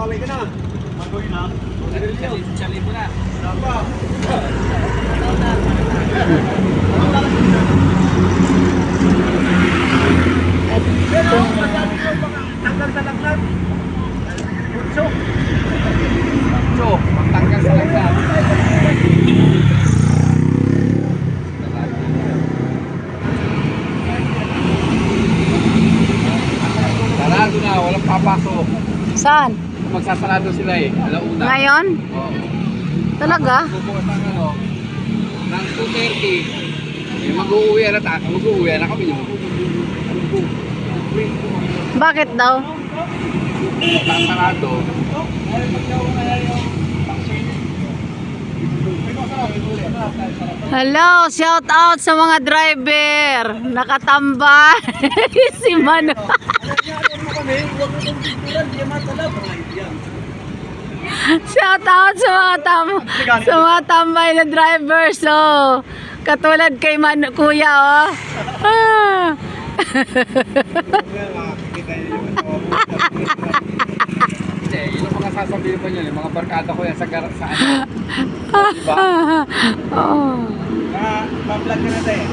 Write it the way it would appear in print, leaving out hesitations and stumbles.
Paway ka na. Magoy na. Chali mo na. Pero masyado yung mga tanggal sa laglag. Bunso. Bunso, magtanggal sa laglag. Sarado na, walang papasok. Saan? Magsasarado sila eh, alauna. Ngayon? Oo. Talaga? Bubukas ng ano, ng 2:30. Eh, mag-uuwi na kami yun. Bakit daw? Sasarado. Hello, shout out sa mga driver. Nakatambay si Mano. Shout out sa mga tambay na driver. So, katulad kay Kuya, oh. Ah. Hindi, yun ang mga sasabihin pa yun, mga barkada ko yan sa ano. Diba? Oo. Pa-vlog ka na tayo.